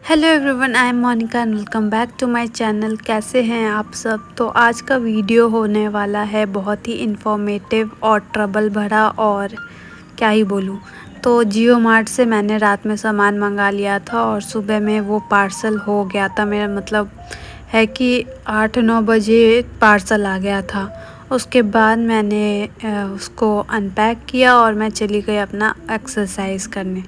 Hello everyone, I am Monica and welcome back to my channel. कैसे हैं आप सब। तो आज का वीडियो होने वाला है बहुत ही इन्फॉर्मेटिव और ट्रबल भरा, और क्या ही बोलूँ। तो जियो मार्ट से मैंने रात में सामान मंगा लिया था और सुबह में वो पार्सल हो गया था। मेरा मतलब है कि 8-9 बजे पार्सल आ गया था। उसके बाद मैंने उसको अनपैक किया और मैं चली गई अपना एक्सरसाइज करने।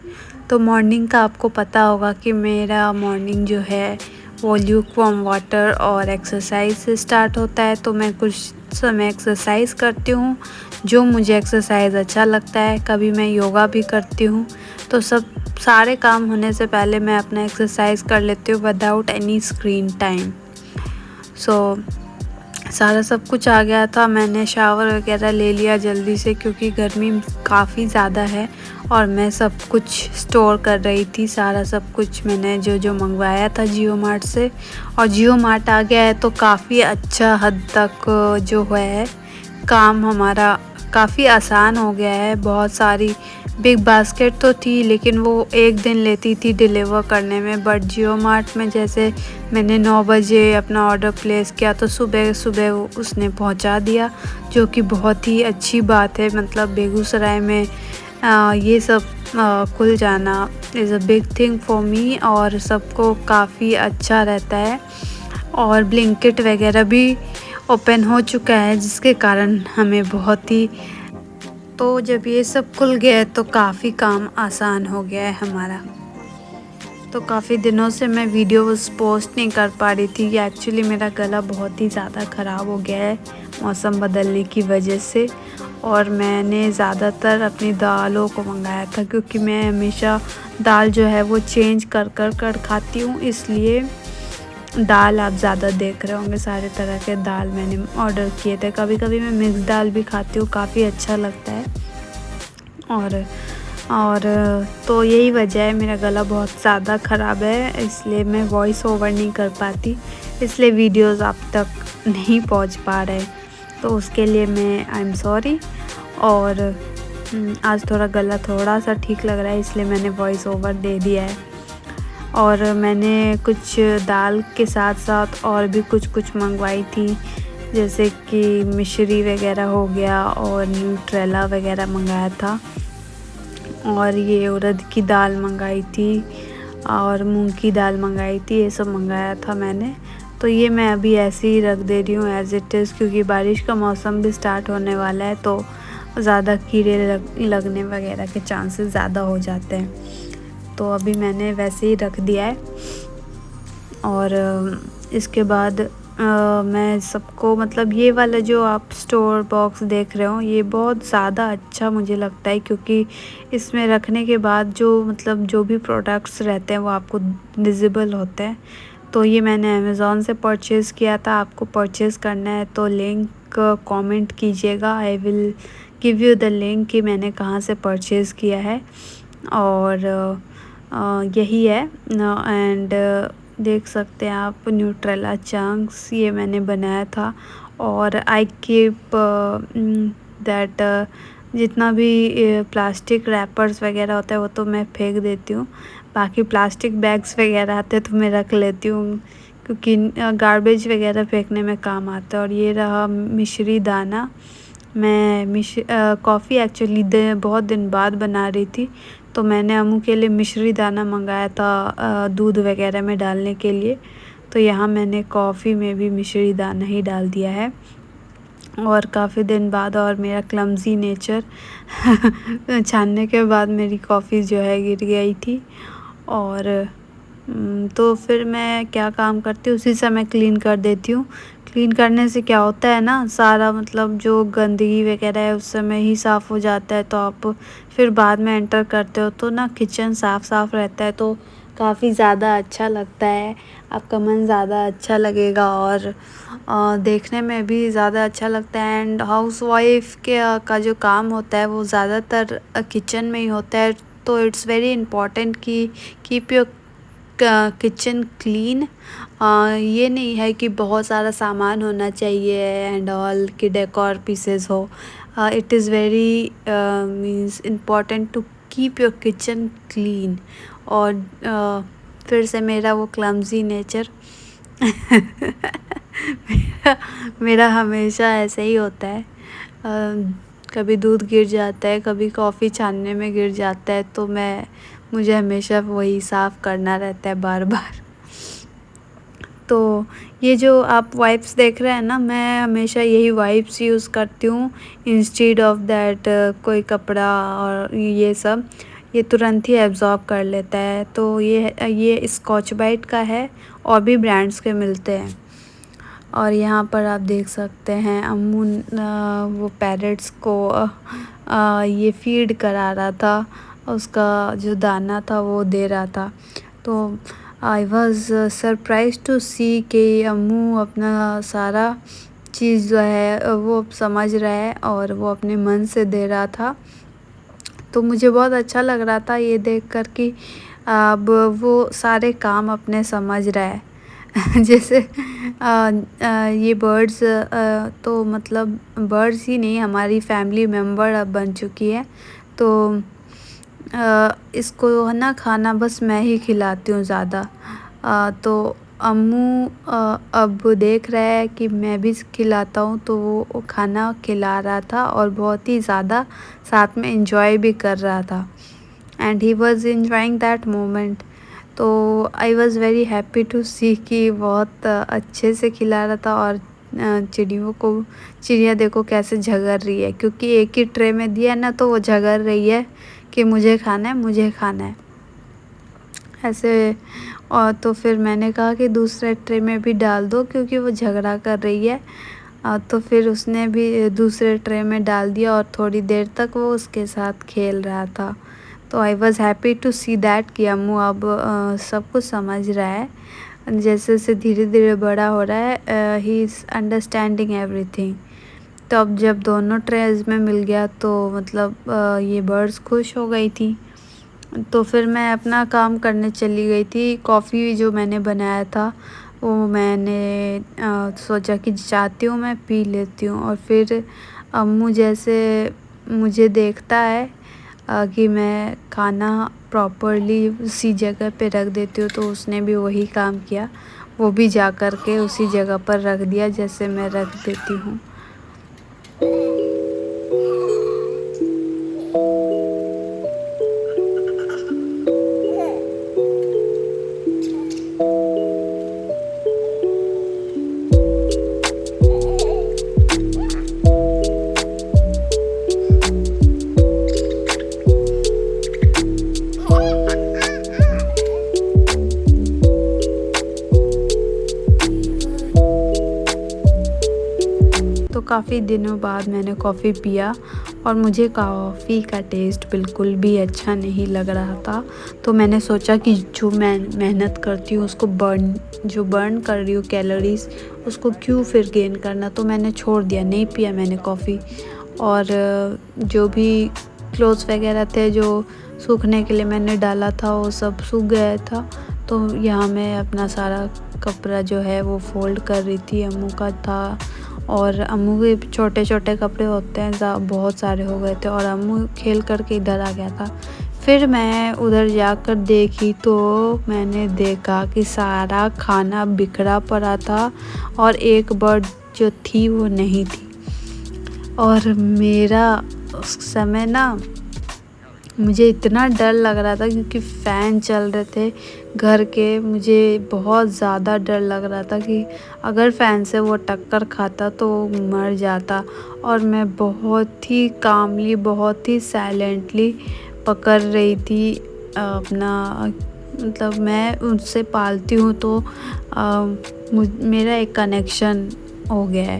तो मॉर्निंग का आपको पता होगा कि मेरा मॉर्निंग जो है वो ल्यूकवार्म वाटर और एक्सरसाइज से स्टार्ट होता है। तो मैं कुछ समय एक्सरसाइज करती हूँ, जो मुझे एक्सरसाइज अच्छा लगता है। कभी मैं योगा भी करती हूँ। तो सारे काम होने से पहले मैं अपना एक्सरसाइज कर लेती हूँ विदाउट एनी स्क्रीन टाइम। सारा सब कुछ आ गया था। मैंने शावर वगैरह ले लिया जल्दी से, क्योंकि गर्मी काफ़ी ज़्यादा है और मैं सब कुछ स्टोर कर रही थी। सारा सब कुछ मैंने जो जो मंगवाया था जियो मार्ट से, और जियो मार्ट आ गया है तो काफ़ी अच्छा हद तक जो है काम हमारा काफ़ी आसान हो गया है। बहुत सारी बिग बास्केट तो थी, लेकिन वो एक दिन लेती थी डिलीवर करने में। बट जियो मार्ट में जैसे मैंने 9 बजे अपना ऑर्डर प्लेस किया तो सुबह सुबह उसने पहुंचा दिया, जो कि बहुत ही अच्छी बात है। मतलब बेगूसराय में ये सब खुल जाना is a big thing for me, और सबको काफ़ी अच्छा रहता है। और ब्लिंकिट वगैरह भी ओपन हो चुका है, जिसके कारण हमें बहुत ही, तो जब ये सब खुल गया है तो काफ़ी काम आसान हो गया है हमारा। तो काफ़ी दिनों से मैं वीडियोस पोस्ट नहीं कर पा रही थी कि एक्चुअली मेरा गला बहुत ही ज़्यादा ख़राब हो गया है मौसम बदलने की वजह से। और मैंने ज़्यादातर अपनी दालों को मंगाया था, क्योंकि मैं हमेशा दाल जो है वो चेंज कर खाती हूँ। इसलिए दाल आप ज़्यादा देख रहे होंगे, सारे तरह के दाल मैंने ऑर्डर किए थे। कभी कभी मैं मिक्स दाल भी खाती हूँ, काफ़ी अच्छा लगता है। और तो यही वजह है, मेरा गला बहुत ज़्यादा ख़राब है, इसलिए मैं वॉइस ओवर नहीं कर पाती, इसलिए वीडियोस आप तक नहीं पहुंच पा रहे। तो उसके लिए मैं आई एम सॉरी। और आज थोड़ा गला थोड़ा सा ठीक लग रहा है, इसलिए मैंने वॉइस ओवर दे दिया है। और मैंने कुछ दाल के साथ साथ और भी कुछ मंगवाई थी, जैसे कि मिश्री वगैरह हो गया और न्यूट्रेला वगैरह मंगाया था, और ये उड़द की दाल मंगाई थी और मूंग की दाल मंगाई थी। ये सब मंगाया था मैंने। तो ये मैं अभी ऐसे ही रख दे रही हूँ एज़ इट इज़, क्योंकि बारिश का मौसम भी स्टार्ट होने वाला है, तो ज़्यादा कीड़े लगने वगैरह के चांसेस ज़्यादा हो जाते हैं। तो अभी मैंने वैसे ही रख दिया है। और इसके बाद मैं सबको, मतलब ये वाला जो आप स्टोर बॉक्स देख रहे हो, ये बहुत ज़्यादा अच्छा मुझे लगता है, क्योंकि इसमें रखने के बाद जो मतलब जो भी प्रोडक्ट्स रहते हैं वो आपको विजिबल होते हैं। तो ये मैंने अमेज़ॉन से परचेज़ किया था। आपको परचेज़ करना है तो लिंक कमेंट कीजिएगा, I will give you the link कि मैंने कहाँ से परचेज़ किया है। और यही है। एंड देख सकते हैं आप, न्यूट्रेला चंक्स ये मैंने बनाया था। और आई कीप दैट, जितना भी प्लास्टिक रैपर्स वगैरह होता है वो तो मैं फेंक देती हूँ। बाकी प्लास्टिक बैग्स वगैरह आते हैं तो मैं रख लेती हूँ, क्योंकि गार्बेज वगैरह फेंकने में काम आता है। और ये रहा मिश्री दाना। मैं कॉफ़ी एक्चुअली बहुत दिन बाद बना रही थी, तो मैंने अम्मू के लिए मिश्री दाना मंगाया था दूध वगैरह में डालने के लिए। तो यहाँ मैंने कॉफ़ी में भी मिश्री दाना ही डाल दिया है। और काफ़ी दिन बाद, और मेरा क्लमज़ी नेचर छानने के बाद मेरी कॉफ़ी जो है गिर गई थी। और तो फिर मैं क्या काम करती हूँ, उसी समय क्लीन कर देती हूँ। क्लीन करने से क्या होता है ना, सारा मतलब जो गंदगी वगैरह है उस समय ही साफ़ हो जाता है। तो आप फिर बाद में एंटर करते हो तो ना किचन साफ़ रहता है, तो काफ़ी ज़्यादा अच्छा लगता है। आपका मन ज़्यादा अच्छा लगेगा और देखने में भी ज़्यादा अच्छा लगता है। एंड हाउसवाइफ का जो काम होता है वो ज़्यादातर किचन में ही होता है। तो इट्स वेरी इम्पॉर्टेंट कि कीप योर किचन क्लीन। ये नहीं है कि बहुत सारा सामान होना चाहिए एंड ऑल कि डेकोर पीसेस हो। It is very means important to keep your kitchen clean. और फिर से मेरा वो क्लमज़ी नेचर मेरा हमेशा ऐसे ही होता है। कभी दूध गिर जाता है, कभी कॉफ़ी छानने में गिर जाता है, तो मुझे हमेशा वही साफ़ करना रहता है बार-बार। तो ये जो आप वाइप्स देख रहे हैं ना, मैं हमेशा यही वाइप्स यूज़ करती हूँ इंस्टेड ऑफ दैट कोई कपड़ा और ये सब। ये तुरंत ही एब्ज़ॉर्ब कर लेता है। तो ये स्कॉच ब्राइट का है, और भी ब्रांड्स के मिलते हैं। और यहाँ पर आप देख सकते हैं अम्मू वो पैरट्स को ये फ़ीड करा रहा था, उसका जो दाना था वो दे रहा था। तो I was surprise to see कि अम्मू अपना सारा चीज़ जो है वो समझ रहा है और वो अपने मन से दे रहा था। तो मुझे बहुत अच्छा लग रहा था ये देखकर कि अब वो सारे काम अपने समझ रहा है। जैसे ये बर्ड्स तो मतलब बर्ड्स ही नहीं, हमारी फैमिली मेंबर अब बन चुकी है। तो इसको है ना खाना बस मैं ही खिलाती हूँ ज़्यादा। तो अम्मू अब देख रहा है कि मैं भी खिलाता हूँ, तो वो खाना खिला रहा था और बहुत ही ज़्यादा साथ में एंजॉय भी कर रहा था, and he was enjoying that moment. तो I was very happy to see कि बहुत अच्छे से खिला रहा था। और चिड़िया देखो कैसे झगड़ रही है, क्योंकि एक ही ट्रे में दिया है ना, तो वो झगड़ रही है कि मुझे खाना है, मुझे खाना है ऐसे। और तो फिर मैंने कहा कि दूसरे ट्रे में भी डाल दो, क्योंकि वो झगड़ा कर रही है। तो फिर उसने भी दूसरे ट्रे में डाल दिया और थोड़ी देर तक वो उसके साथ खेल रहा था। तो I was happy to see that कि अम्मू अब सब कुछ समझ रहा है। जैसे जैसे धीरे धीरे बड़ा हो रहा है, ही इज़ अंडरस्टैंडिंग एवरीथिंग। तो अब जब दोनों ट्रेज में मिल गया, तो मतलब ये बर्ड्स खुश हो गई थी। तो फिर मैं अपना काम करने चली गई थी। कॉफ़ी जो मैंने बनाया था वो मैंने सोचा कि चाहती हूँ मैं पी लेती हूँ। और फिर अम्मू जैसे मुझे देखता है कि मैं खाना प्रॉपरली उसी जगह पे रख देती हूँ, तो उसने भी वही काम किया। वो भी जा कर के उसी जगह पर रख दिया जैसे मैं रख देती हूँ। तो काफ़ी दिनों बाद मैंने कॉफ़ी पिया और मुझे कॉफ़ी का टेस्ट बिल्कुल भी अच्छा नहीं लग रहा था। तो मैंने सोचा कि जो मैं मेहनत करती हूँ उसको बर्न कर रही हूँ कैलोरीज़, उसको क्यों फिर गेन करना। तो मैंने छोड़ दिया, नहीं पिया मैंने कॉफ़ी। और जो भी क्लोथ्स वगैरह थे जो सूखने के लिए मैंने डाला था, वो सब सूख गया था। तो यहाँ मैं अपना सारा कपड़ा जो है वो फ़ोल्ड कर रही थी। अम्मू का था, और अम्मू के छोटे छोटे कपड़े होते हैं, बहुत सारे हो गए थे, और अम्मू खेल करके इधर आ गया था। फिर मैं उधर जाकर देखी, तो मैंने देखा कि सारा खाना बिखरा पड़ा था और एक बर्ड जो थी वो नहीं थी। और मेरा उस समय ना मुझे इतना डर लग रहा था, क्योंकि फ़ैन चल रहे थे घर के। मुझे बहुत ज़्यादा डर लग रहा था कि अगर फ़ैन से वो टक्कर खाता तो मर जाता। और मैं बहुत ही कामली, बहुत ही साइलेंटली पकड़ रही थी अपना, मतलब मैं उनसे पालती हूँ, तो मेरा एक कनेक्शन हो गया है।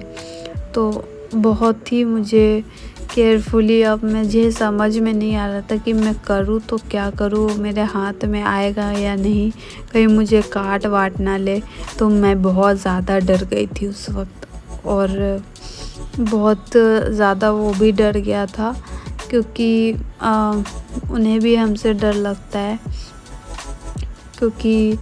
तो बहुत ही मुझे केयरफुली, अब मुझे समझ में नहीं आ रहा था कि मैं करूँ तो क्या करूँ, मेरे हाथ में आएगा या नहीं, कहीं मुझे काट वाट ना ले। तो मैं बहुत ज़्यादा डर गई थी उस वक्त, और बहुत ज़्यादा वो भी डर गया था, क्योंकि उन्हें भी हमसे डर लगता है, क्योंकि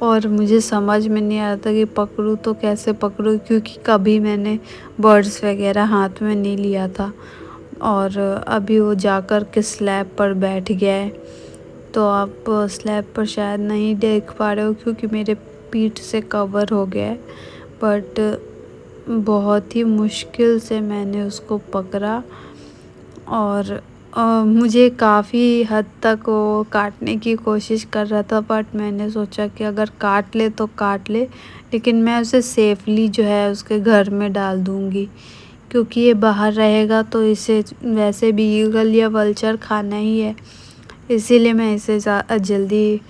और मुझे समझ में नहीं आ रहा था कि पकड़ूँ तो कैसे पकड़ूँ, क्योंकि कभी मैंने बर्ड्स वगैरह हाथ में नहीं लिया था। और अभी वो जाकर के स्लैब पर बैठ गया है। तो आप स्लैब पर शायद नहीं देख पा रहे हो क्योंकि मेरे पीठ से कवर हो गया है, बट बहुत ही मुश्किल से मैंने उसको पकड़ा और मुझे काफ़ी हद तक वो काटने की कोशिश कर रहा था, बट मैंने सोचा कि अगर काट ले तो काट ले, लेकिन मैं उसे सेफ़ली जो है उसके घर में डाल दूँगी, क्योंकि ये बाहर रहेगा तो इसे वैसे भी ईगल या वल्चर खाना ही है। इसीलिए मैं इसे जल्दी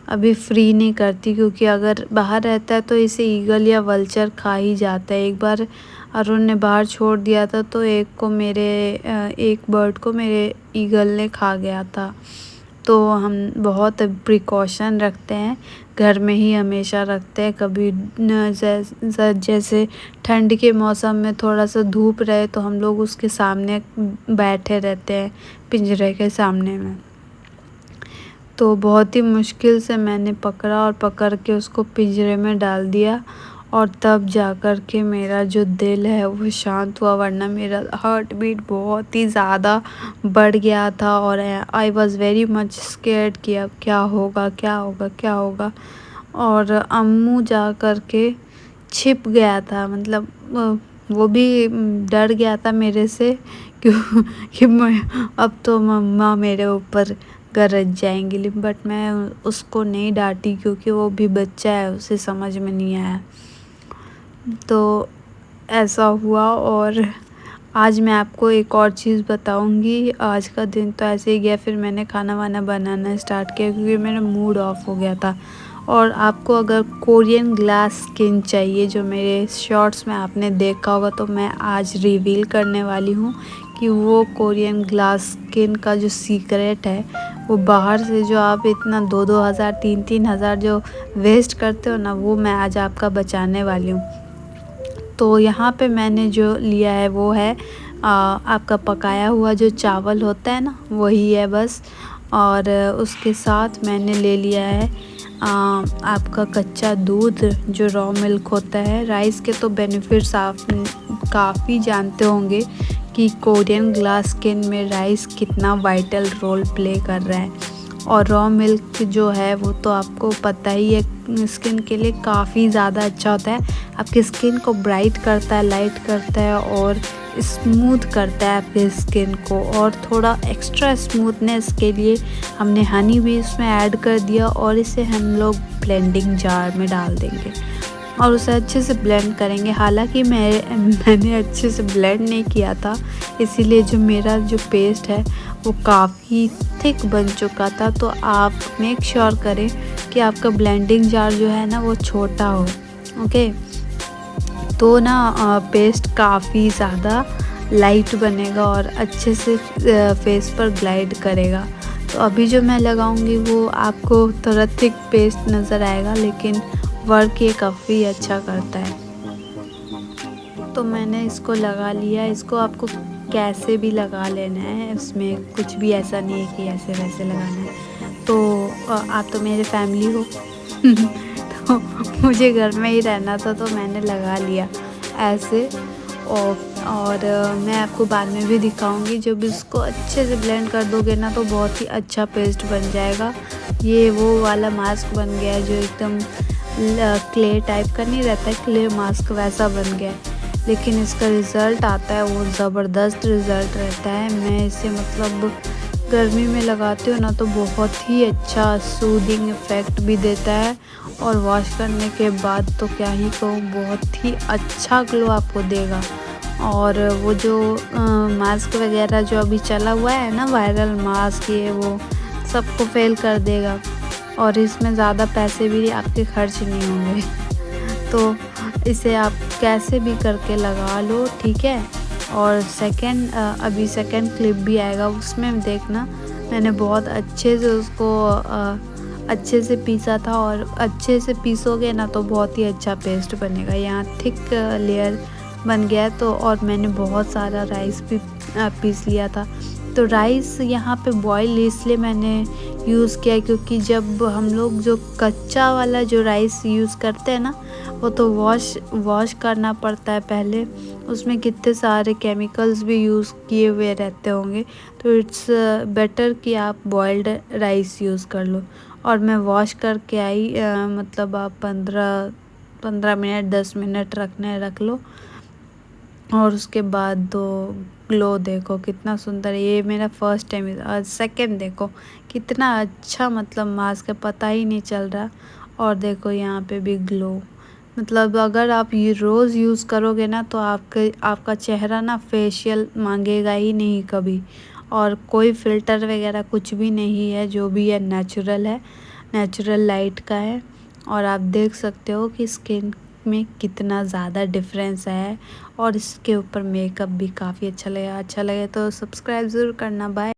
अभी फ्री नहीं करती, क्योंकि अगर बाहर रहता है तो इसे ईगल या वल्चर खा ही जाता है। एक बार अरुण ने बाहर छोड़ दिया था तो एक बर्ड को मेरे ईगल ने खा गया था। तो हम बहुत प्रिकॉशन रखते हैं, घर में ही हमेशा रखते हैं। कभी जैसे ठंड के मौसम में थोड़ा सा धूप रहे तो हम लोग उसके सामने बैठे रहते हैं, पिंजरे के सामने में। तो बहुत ही मुश्किल से मैंने पकड़ा और पकड़ के उसको पिंजरे में डाल दिया, और तब जाकर के मेरा जो दिल है वो शांत हुआ, वरना मेरा हार्ट बीट बहुत ही ज़्यादा बढ़ गया था और आई वॉज़ वेरी मच स्केर्ड कि अब क्या होगा, क्या होगा, क्या होगा। और अम्मू जा कर के छिप गया था, मतलब वो भी डर गया था मेरे से क्यों कि मैं अब तो मम्मा मेरे ऊपर गरज जाएंगी, बट मैं उसको नहीं डांटी क्योंकि वो भी बच्चा है, उसे समझ में नहीं आया। तो ऐसा हुआ। और आज मैं आपको एक और चीज़ बताऊंगी। आज का दिन तो ऐसे ही गया, फिर मैंने खाना वाना बनाना स्टार्ट किया क्योंकि मेरा मूड ऑफ हो गया था। और आपको अगर कोरियन ग्लास स्किन चाहिए, जो मेरे शॉर्ट्स में आपने देखा होगा, तो मैं आज रिवील करने वाली हूँ कि वो कोरियन ग्लास स्किन का जो सीक्रेट है, वो बाहर से जो आप इतना 2-2 हज़ार 3-3 हज़ार जो वेस्ट करते हो ना, वो मैं आज आपका बचाने वाली हूँ। तो यहाँ पे मैंने जो लिया है वो है आपका पकाया हुआ जो चावल होता है ना, वही है बस। और उसके साथ मैंने ले लिया है आपका कच्चा दूध, जो रॉ मिल्क होता है। राइस के तो बेनिफिट्स आप काफ़ी जानते होंगे कि कोरियन ग्लास स्किन में राइस कितना वाइटल रोल प्ले कर रहा है। और रॉ मिल्क जो है वो तो आपको पता ही है, स्किन के लिए काफ़ी ज़्यादा अच्छा होता है। आपकी स्किन को ब्राइट करता है, लाइट करता है और स्मूथ करता है आपके स्किन को। और थोड़ा एक्स्ट्रा स्मूथनेस के लिए हमने हनी भी इसमें ऐड कर दिया, और इसे हम लोग ब्लेंडिंग जार में डाल देंगे और उसे अच्छे से ब्लेंड करेंगे। हालांकि मैंने अच्छे से ब्लेंड नहीं किया था, इसीलिए जो मेरा जो पेस्ट है वो काफ़ी थिक बन चुका था। तो आप मेक श्योर करें कि आपका ब्लेंडिंग जार जो है ना वो छोटा हो, ओके। तो ना पेस्ट काफ़ी ज़्यादा लाइट बनेगा और अच्छे से फेस पर ग्लाइड करेगा। तो अभी जो मैं लगाऊंगी वो आपको थोड़ा थिक पेस्ट नज़र आएगा, लेकिन वर्क ये काफ़ी अच्छा करता है। तो मैंने इसको लगा लिया। इसको आपको कैसे भी लगा लेना है, इसमें कुछ भी ऐसा नहीं है कि ऐसे वैसे लगाना है। तो आप तो मेरे फैमिली हो तो मुझे घर में ही रहना था, तो मैंने लगा लिया ऐसे। और मैं आपको बाद में भी दिखाऊंगी। जब इसको अच्छे से ब्लेंड कर दोगे ना तो बहुत ही अच्छा पेस्ट बन जाएगा। ये वो वाला मास्क बन गया है जो एकदम क्ले टाइप का नहीं रहता है, क्ले मास्क वैसा बन गया है। लेकिन इसका रिज़ल्ट आता है वो ज़बरदस्त रिज़ल्ट रहता है। मैं इसे मतलब गर्मी में लगाती हूँ ना तो बहुत ही अच्छा सूदिंग इफ़ेक्ट भी देता है, और वॉश करने के बाद तो क्या ही कहूँ, बहुत ही अच्छा ग्लो आपको देगा। और वो जो मास्क वगैरह जो अभी चला हुआ है ना, वायरल मास्क, ये वो सबको फेल कर देगा, और इसमें ज़्यादा पैसे भी आपके खर्च नहीं होंगे। तो इसे आप कैसे भी करके लगा लो, ठीक है। और अभी सेकंड क्लिप भी आएगा, उसमें देखना मैंने बहुत अच्छे से उसको अच्छे से पीसा था। और अच्छे से पीसोगे ना तो बहुत ही अच्छा पेस्ट बनेगा। यहाँ थिक लेयर बन गया है। तो और मैंने बहुत सारा राइस भी पीस लिया था। तो राइस यहाँ पे बॉयल इसलिए मैंने यूज़ किया क्योंकि जब हम लोग जो कच्चा वाला जो राइस यूज़ करते हैं ना, वो तो वॉश करना पड़ता है पहले, उसमें कितने सारे केमिकल्स भी यूज़ किए हुए रहते होंगे, तो इट्स बेटर कि आप बॉइल्ड राइस यूज़ कर लो। और मैं वॉश करके आई, मतलब आप 15 मिनट 10 मिनट रख लो, और उसके बाद दो ग्लो देखो कितना सुंदर है। ये मेरा फर्स्ट टाइम और सेकंड देखो कितना अच्छा, मतलब मास्क है, पता ही नहीं चल रहा। और देखो यहाँ पे भी ग्लो, मतलब अगर आप ये रोज़ यूज़ करोगे ना तो आपका चेहरा ना फेशियल मांगेगा ही नहीं कभी। और कोई फ़िल्टर वगैरह कुछ भी नहीं है, जो भी है नेचुरल है, नेचुरल लाइट का है। और आप देख सकते हो कि स्किन में कितना ज़्यादा डिफरेंस है। और इसके ऊपर मेकअप भी काफ़ी अच्छा लगा तो सब्सक्राइब ज़रूर करना। बाय।